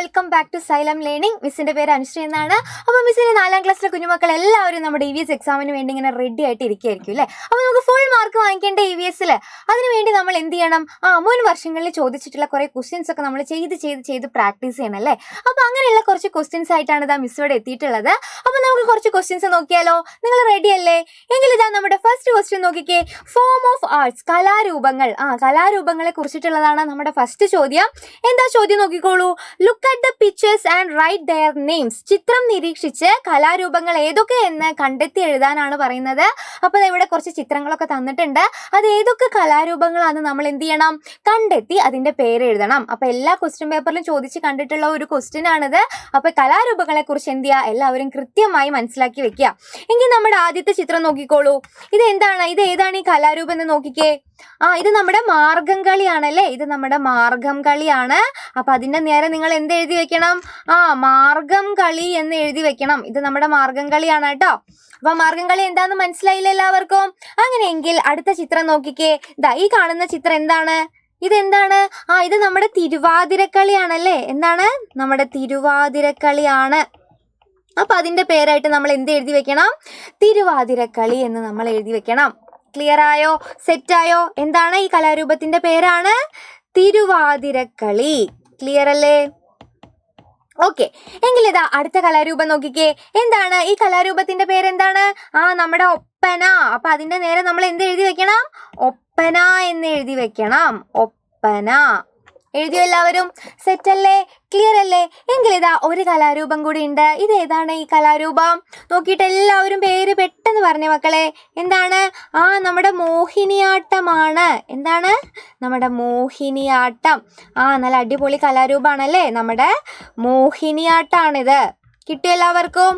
Welcome back to Xylem learning. മിസ്സിന്റെ പേര് അനുശ്രീ എന്നാണ്. അപ്പോൾ മിസ്സിന്റെ 4ാം ക്ലാസ്സിലെ കുഞ്ഞുമക്കൾ എല്ലാവരും നമ്മുടെ EVS എക്സാമിന് വേണ്ടി ഇങ്ങനെ റെഡി ആയിട്ട് ഇരിക്കുകയായിരിക്കും അല്ലേ. അപ്പോൾ നമുക്ക് ഫുൾ മാർക്ക് വാങ്ങിക്കേണ്ട EVSൽ അതിനുവേണ്ടി നമ്മൾ എന്ത് ചെയ്യണം? മുൻ വർഷങ്ങളിൽ ചോദിച്ചിട്ടുള്ള കുറേ ക്വസ്റ്റ്യൻസ് ഒക്കെ നമ്മൾ ചെയ്ത് പ്രാക്ടീസ് ചെയ്യണം അല്ലേ. അപ്പോൾ അങ്ങനെയുള്ള കുറച്ച് ക്വസ്റ്റ്യൻസ് ആയിട്ടാണ് ഇതാ മിസ് ഇവിടെ എത്തിയിട്ടുള്ളത്. അപ്പോൾ നമുക്ക് കുറച്ച് ക്വസ്റ്റ്യൻസ് നോക്കിയാലോ? നിങ്ങൾ റെഡി അല്ലേ? എങ്കിൽ ഇതാ നമ്മുടെ ഫസ്റ്റ് ക്വസ്റ്റ്യൻ നോക്കിക്കേ. ഫോം ഓഫ് ആർട്സ്, കലാരൂപങ്ങൾ. കലാരൂപങ്ങളെ കുറിച്ചിട്ടുള്ളതാണ് നമ്മുടെ ഫസ്റ്റ് ചോദ്യം. എന്താ ചോദ്യം നോക്കിക്കോളൂ. Look at the pictures and write their names. ചിത്രം നിരീക്ഷിച്ച് കലാരൂപങ്ങൾ ഏതൊക്കെ എന്ന് കണ്ടെത്തി എഴുതാനാണ് പറയുന്നത്. അപ്പോൾ ഇവിടെ കുറച്ച് ചിത്രങ്ങളൊക്കെ തന്നിട്ടുണ്ട്. അത് ഏതൊക്കെ കലാരൂപങ്ങളാണെന്ന് നമ്മൾ എന്ത് ചെയ്യണം? കണ്ടെത്തി അതിന്റെ പേര് എഴുതണം. അപ്പോൾ എല്ലാ ക്വസ്റ്റ്യൻ പേപ്പറിലും ചോദിച്ച് കണ്ടിട്ടുള്ള ഒരു ക്വസ്റ്റ്യൻ ആണിത്. അപ്പോൾ കലാരൂപങ്ങളെ കുറിച്ച് എന്ത് ചെയ്യുക? എല്ലാവരും കൃത്യമായി മനസ്സിലാക്കി വെക്കുക. എങ്കിൽ നമ്മുടെ ആദ്യത്തെ ചിത്രം നോക്കിക്കോളൂ. ഇത് എന്താണ്? ഇത് ഏതാണ് ഈ കലാരൂപം എന്ന് നോക്കിക്കേ. ഇത് നമ്മുടെ മാർഗം കളിയാണല്ലേ. ഇത് നമ്മുടെ മാർഗം കളിയാണ്. അപ്പൊ അതിന്റെ നേരെ നിങ്ങൾ എന്ത് എഴുതി വെക്കണം? മാർഗം കളി എന്ന് എഴുതി വെക്കണം. ഇത് നമ്മുടെ മാർഗം കളിയാണ് കേട്ടോ. അപ്പൊ മാർഗം കളി എന്താന്ന് മനസ്സിലായില്ല എല്ലാവർക്കും? അങ്ങനെയെങ്കിൽ അടുത്ത ചിത്രം നോക്കിക്കേ. ഈ കാണുന്ന ചിത്രം എന്താണ്? ഇതെന്താണ്? ഇത് നമ്മുടെ തിരുവാതിരക്കളിയാണല്ലേ. എന്താണ്? നമ്മുടെ തിരുവാതിരക്കളിയാണ്. അപ്പൊ അതിന്റെ പേരായിട്ട് നമ്മൾ എന്ത് എഴുതി വെക്കണം? തിരുവാതിരക്കളി എന്ന് നമ്മൾ എഴുതി വെക്കണം. ക്ലിയർ ആയോ? സെറ്റായോ? എന്താണ് ഈ കലാരൂപത്തിന്റെ പേരാണ്? തിരുവാതിരക്കളി. ക്ലിയർ അല്ലേ? ഓക്കെ, എങ്കിൽ ഇതാ അടുത്ത കലാരൂപം നോക്കിക്കേ. എന്താണ് ഈ കലാരൂപത്തിന്റെ പേരെന്താണ്? നമ്മുടെ ഒപ്പന. അപ്പൊ അതിന്റെ നേരെ നമ്മൾ എന്ത് എഴുതി വെക്കണം? ഒപ്പന എന്ന് എഴുതി വെക്കണം. ഒപ്പന. എഴുതിയോ എല്ലാവരും? സെറ്റല്ലേ? ക്ലിയർ അല്ലേ? എങ്കിൽ ഇതാ ഒരു കലാരൂപം കൂടി ഉണ്ട്. ഇത് ഏതാണ് ഈ കലാരൂപം? നോക്കിയിട്ട് എല്ലാവരും പേര് പെട്ടെന്ന് പറഞ്ഞേ മക്കളെ. എന്താണ്? നമ്മുടെ മോഹിനിയാട്ടമാണ്. എന്താണ്? നമ്മുടെ മോഹിനിയാട്ടം. നല്ല അടിപൊളി കലാരൂപമാണല്ലേ. നമ്മുടെ മോഹിനിയാട്ടാണിത്. കിട്ടിയോ എല്ലാവർക്കും?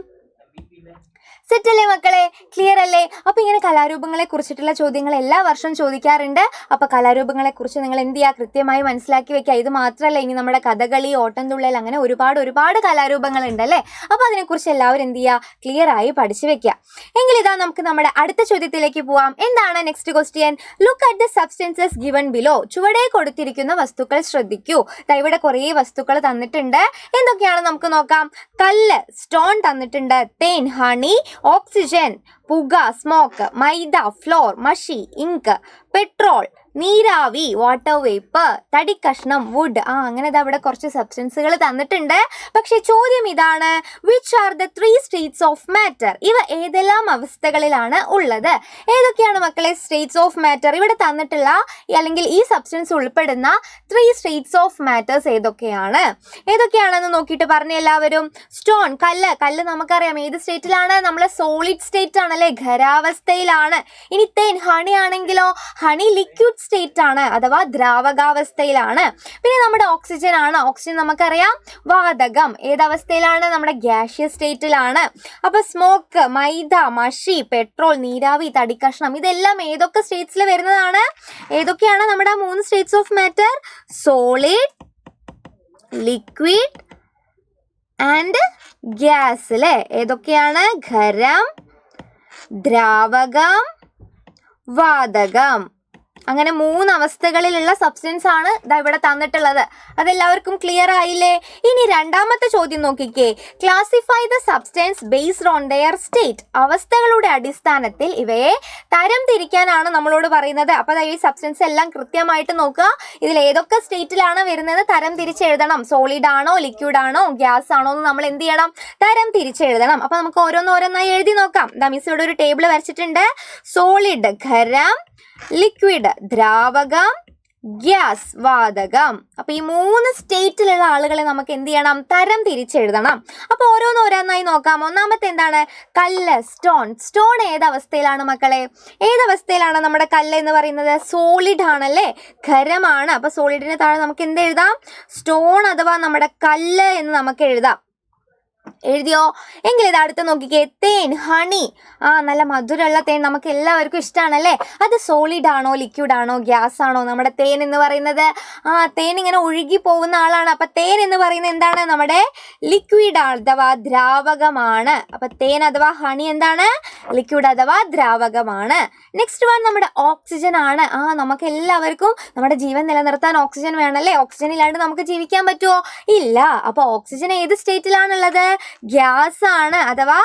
സെറ്റല്ലേ മക്കളെ? ക്ലിയർ അല്ലേ? അപ്പൊ ഇങ്ങനെ കലാരൂപങ്ങളെ കുറിച്ചിട്ടുള്ള ചോദ്യങ്ങൾ എല്ലാ വർഷവും ചോദിക്കാറുണ്ട്. അപ്പൊ കലാരൂപങ്ങളെ കുറിച്ച് നിങ്ങൾ എന്ത് ചെയ്യുക? കൃത്യമായി മനസ്സിലാക്കി വെക്കുക. ഇത് മാത്രമല്ല, ഇനി നമ്മുടെ കഥകളി, ഓട്ടംതുള്ളൽ, അങ്ങനെ ഒരുപാട് കലാരൂപങ്ങൾ ഉണ്ടല്ലേ. അപ്പൊ അതിനെക്കുറിച്ച് എല്ലാവരും എന്ത് ചെയ്യുക? ക്ലിയർ ആയി പഠിച്ചു വെക്കുക. എങ്കിൽ ഇതാ നമുക്ക് നമ്മുടെ അടുത്ത ചോദ്യത്തിലേക്ക് പോവാം. എന്താണ് next question? Look at the substances given below. ചുവടെ കൊടുത്തിരിക്കുന്ന വസ്തുക്കൾ ശ്രദ്ധിക്കൂ. ഇവിടെ കുറേ വസ്തുക്കൾ തന്നിട്ടുണ്ട്. എന്തൊക്കെയാണ് നമുക്ക് നോക്കാം. കല്ല്, സ്റ്റോൺ തന്നിട്ടുണ്ട്. തേൻ, ഹണി, ഓക്സിജൻ, പുക, സ്മോക്ക്, മൈദ, ഫ്ലോർ, മഷി, ഇങ്ക്, പെട്രോൾ, നീരാവി, വാട്ടർ വേപ്പർ, തടിക്കഷ്ണം, വുഡ്. അങ്ങനെ അവിടെ കുറച്ച് സബ്സ്റ്റൻസുകൾ തന്നിട്ടുണ്ട്. പക്ഷെ ചോദ്യം ഇതാണ്, which are the 3 States of matter? ഇവ ഏതെല്ലാം അവസ്ഥകളിലാണ് ഉള്ളത്? ഏതൊക്കെയാണ് മക്കളെ സ്റ്റേറ്റ്സ് ഓഫ് മാറ്റർ? ഇവിടെ തന്നിട്ടുള്ള അല്ലെങ്കിൽ ഈ സബ്സ്റ്റൻസ് ഉൾപ്പെടുന്ന 3 സ്റ്റേറ്റ്സ് ഓഫ് മാറ്റേഴ്സ് ഏതൊക്കെയാണെന്ന് നോക്കിയിട്ട് പറഞ്ഞ എല്ലാവരും. സ്റ്റോൺ, കല്ല് നമുക്കറിയാം ഏത് സ്റ്റേറ്റിലാണ്? നമ്മളെ സോളിഡ് സ്റ്റേറ്റ് ആണല്ലേ, ഖരാവസ്ഥയിലാണ്. ഇനി തേൻ, ഹണി ആണെങ്കിലോ? ഹണി ലിക്വിഡ് സ്റ്റേറ്റ് ആണ്, അഥവാ ദ്രാവകാവസ്ഥയിലാണ്. പിന്നെ നമ്മുടെ ഓക്സിജൻ ആണ്. ഓക്സിജൻ നമുക്കറിയാം വാതകം. ഏതവസ്ഥയിലാണ്? നമ്മുടെ ഗ്യാഷ്യസ് സ്റ്റേറ്റിലാണ്. അപ്പൊ സ്മോക്ക്, മൈദ, മഷി, പെട്രോൾ, നീരാവി, തടിക്കഷ്ണം, ഇതെല്ലാം ഏതൊക്കെ സ്റ്റേറ്റ്സിൽ വരുന്നതാണ്? ഏതൊക്കെയാണ് നമ്മുടെ 3 States of matter? Solid, liquid and gas അല്ലേ. ഏതൊക്കെയാണ്? ഖരം, ദ്രാവകം, വാതകം. അങ്ങനെ 3 അവസ്ഥകളിലുള്ള സബ്സ്റ്റൻസ് ആണ് ഇവിടെ തന്നിട്ടുള്ളത്. അതെല്ലാവർക്കും ക്ലിയർ ആയില്ലേ? ഇനി രണ്ടാമത്തെ ചോദ്യം നോക്കിക്കേ. Classify the substance based on their state. അവസ്ഥകളുടെ അടിസ്ഥാനത്തിൽ ഇവയെ തരം തിരിക്കാനാണ് നമ്മളോട് പറയുന്നത്. അപ്പോൾ ഈ സബ്സ്റ്റൻസ് എല്ലാം കൃത്യമായിട്ട് നോക്കുക. ഇതിൽ ഏതൊക്കെ സ്റ്റേറ്റിലാണ് വരുന്നത് തരം തിരിച്ചെഴുതണം. സോളിഡ് ആണോ, ലിക്വിഡ് ആണോ, ഗ്യാസ് ആണോ എന്ന് നമ്മൾ എന്ത് ചെയ്യണം? തരം തിരിച്ചെഴുതണം. അപ്പോൾ നമുക്ക് ഓരോന്നോരോന്നായി എഴുതി നോക്കാം. മിസ് ഇവിടെ ഒരു ടേബിൾ വരച്ചിട്ടുണ്ട്. സോളിഡ് ഖരം, ലിക്വിഡ് ദ്രാവകം, ഗ്യാസ് വാതകം. അപ്പൊ ഈ 3 സ്റ്റേറ്റിലുള്ള ആളുകളെ നമുക്ക് എന്ത് ചെയ്യണം? തരം തിരിച്ചെഴുതണം. അപ്പൊ ഓരോന്നോരോന്നായി നോക്കാം. ഒന്നാമത്തെ എന്താണ്? കല്ല്, സ്റ്റോൺ ഏതവസ്ഥയിലാണ് മക്കളെ? ഏതവസ്ഥയിലാണ് നമ്മുടെ കല്ല് എന്ന് പറയുന്നത്? സോളിഡ് ആണല്ലേ, ഖരമാണ്. അപ്പൊ സോളിഡിന് താഴെ നമുക്ക് എന്ത് എഴുതാം? സ്റ്റോൺ അഥവാ നമ്മുടെ കല്ല് എന്ന് നമുക്ക് എഴുതാം. എഴുതിയോ? എങ്കിൽ ഇത് അടുത്ത് നോക്കിക്കേ. തേൻ, ഹണി. നല്ല മധുരമുള്ള തേൻ നമുക്ക് എല്ലാവർക്കും ഇഷ്ടമാണല്ലേ. അത് സോളിഡ് ആണോ ലിക്വിഡ് ആണോ ഗ്യാസ് ആണോ? നമ്മുടെ തേൻ എന്ന് പറയുന്നത് തേൻ ഇങ്ങനെ ഒഴുകി പോകുന്ന ആളാണ്. അപ്പൊ തേൻ എന്ന് പറയുന്നത് എന്താണ്? നമ്മുടെ ലിക്വിഡ് അഥവാ ദ്രാവകമാണ്. അപ്പൊ തേൻ അഥവാ ഹണി എന്താണ്? ലിക്വിഡ് അഥവാ ദ്രാവകമാണ്. നെക്സ്റ്റ് വൺ നമ്മുടെ ഓക്സിജൻ ആണ്. നമുക്ക് എല്ലാവർക്കും നമ്മുടെ ജീവൻ നിലനിർത്താൻ ഓക്സിജൻ വേണമല്ലേ. ഓക്സിജൻ ഇല്ലാണ്ട് നമുക്ക് ജീവിക്കാൻ പറ്റുമോ? ഇല്ല. അപ്പൊ ഓക്സിജൻ ഏത് സ്റ്റേറ്റിലാണുള്ളത്? ഗ്യാസ് ആണ് അഥവാ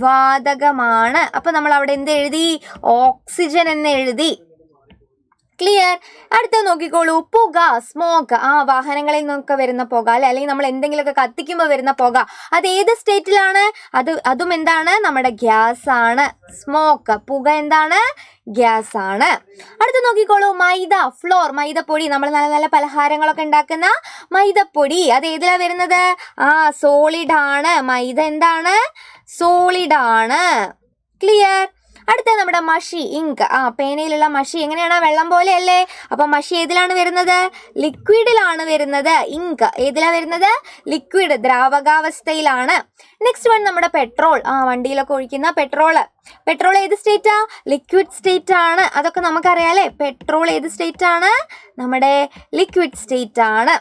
വാതകമാണ്. അപ്പൊ നമ്മൾ അവിടെ എന്ത് എഴുതി? ഓക്സിജൻ എന്ന് എഴുതി. ക്ലിയർ? അടുത്ത നോക്കിക്കോളൂ. പുക, സ്മോക്ക്. വാഹനങ്ങളിൽ നിന്നൊക്കെ വരുന്ന പുക അല്ലെ, അല്ലെങ്കിൽ നമ്മൾ എന്തെങ്കിലുമൊക്കെ കത്തിക്കുമ്പോൾ വരുന്ന പുക, അത് ഏത് സ്റ്റേറ്റിലാണ്? അതും എന്താണ്? നമ്മുടെ ഗ്യാസ് ആണ്. സ്മോക്ക്, പുക എന്താണ്? ഗ്യാസ് ആണ്. അടുത്ത് നോക്കിക്കോളൂ. മൈദ, ഫ്ലോർ, മൈദപ്പൊടി. നമ്മൾ നല്ല നല്ല പലഹാരങ്ങളൊക്കെ ഉണ്ടാക്കുന്ന മൈദപ്പൊടി, അത് ഏതിലാ വരുന്നത്? സോളിഡ് ആണ്. മൈദ എന്താണ്? സോളിഡ് ആണ്. ക്ലിയർ? അടുത്ത നമ്മുടെ മഷി, ഇങ്ക്. പേനയിലുള്ള മഷി എങ്ങനെയാണ്? വെള്ളം പോലെ അല്ലേ. അപ്പൊ മഷി ഏതിലാണ് വരുന്നത്? ലിക്വിഡിലാണ് വരുന്നത്. ഇങ്ക് ഏതിലാ വരുന്നത്? ലിക്വിഡ്, ദ്രാവകാവസ്ഥയിലാണ്. നെക്സ്റ്റ് വൺ നമ്മുടെ പെട്രോൾ. വണ്ടിയിലൊക്കെ ഒഴിക്കുന്ന പെട്രോള്. പെട്രോൾ ഏത് സ്റ്റേറ്റാ? ലിക്വിഡ് സ്റ്റേറ്റ് ആണ്. അതൊക്കെ നമുക്കറിയാം അല്ലേ. പെട്രോൾ ഏത് സ്റ്റേറ്റ് ആണ്? നമ്മുടെ ലിക്വിഡ് സ്റ്റേറ്റ് ആണ്.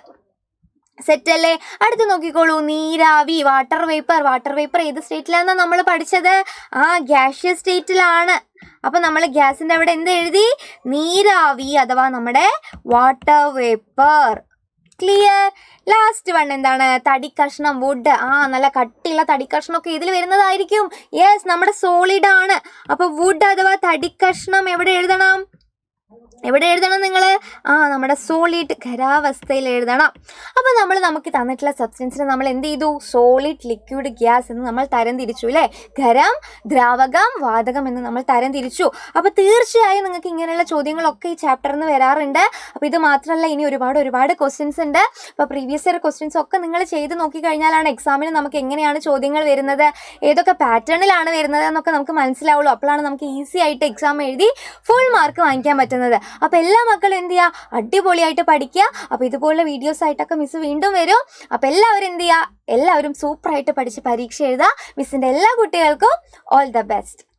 സെറ്റ് അല്ലേ? അടുത്ത് നോക്കിക്കോളൂ. നീരാവി, വാട്ടർ വേപ്പർ. വാട്ടർ വേപ്പർ ഏത് സ്റ്റേറ്റിലാണെന്നാ നമ്മൾ പഠിച്ചത്? ഗ്യാഷ്യസ് സ്റ്റേറ്റിലാണ്. അപ്പൊ നമ്മൾ ഗ്യാസിന്റെ അവിടെ എന്ത് എഴുതി? നീരാവി അഥവാ നമ്മുടെ water vapour. Clear? Last one എന്താണ്? തടിക്കഷ്ണം, വുഡ്. നല്ല കട്ടിയുള്ള തടിക്കഷ്ണമൊക്കെ ഇതിൽ വരുന്നതായിരിക്കും. യെസ്, നമ്മുടെ സോളിഡ് ആണ്. അപ്പൊ വുഡ് അഥവാ തടിക്കഷ്ണം എവിടെ എഴുതണം? എവിടെ എഴുതണം നിങ്ങൾ? നമ്മുടെ സോളിഡ്, ഖരാവസ്ഥയിൽ എഴുതണം. അപ്പോൾ നമുക്ക് തന്നിട്ടുള്ള സബ്സ്റ്റൻസിനെ നമ്മൾ എന്ത് ചെയ്തു? സോളിഡ്, ലിക്വിഡ്, ഗ്യാസ് എന്ന് നമ്മൾ തരംതിരിച്ചു അല്ലേ. ഖരം, ദ്രാവകം, വാതകം എന്ന് നമ്മൾ തരംതിരിച്ചു. അപ്പോൾ തീർച്ചയായും നിങ്ങൾക്ക് ഇങ്ങനെയുള്ള ചോദ്യങ്ങളൊക്കെ ഈ ചാപ്റ്ററിൽ നിന്ന് വരാറുണ്ട്. അപ്പോൾ ഇത് മാത്രമല്ല, ഇനി ഒരുപാട് ക്വസ്റ്റ്യൻസ് ഉണ്ട്. അപ്പോൾ പ്രീവിയസ് ഇയർ ക്വസ്റ്റ്യൻസ് ഒക്കെ നിങ്ങൾ ചെയ്ത് നോക്കിക്കഴിഞ്ഞാലാണ് എക്സാമിന് നമുക്ക് എങ്ങനെയാണ് ചോദ്യങ്ങൾ വരുന്നത്, ഏതൊക്കെ പാറ്റേണിലാണ് വരുന്നത് എന്നൊക്കെ നമുക്ക് മനസ്സിലാവുള്ളൂ. അപ്പോഴാണ് നമുക്ക് ഈസി ആയിട്ട് എക്സാം എഴുതി ഫുൾ മാർക്ക് വാങ്ങിക്കാൻ പറ്റുന്നത്. അപ്പോൾ എല്ലാ മക്കളും എന്ത് ചെയ്യുക? അടിപൊളിയായിട്ട് പഠിക്കുക. അപ്പോൾ ഇതുപോലുള്ള വീഡിയോസ് ആയിട്ടൊക്കെ മിസ് വീണ്ടും വരും. അപ്പോൾ എല്ലാവരും എന്ത് ചെയ്യുക? എല്ലാവരും സൂപ്പറായിട്ട് പഠിച്ച് പരീക്ഷ എഴുതുക. മിസ്സിൻ്റെ എല്ലാ കുട്ടികൾക്കും ഓൾ ദ ബെസ്റ്റ്.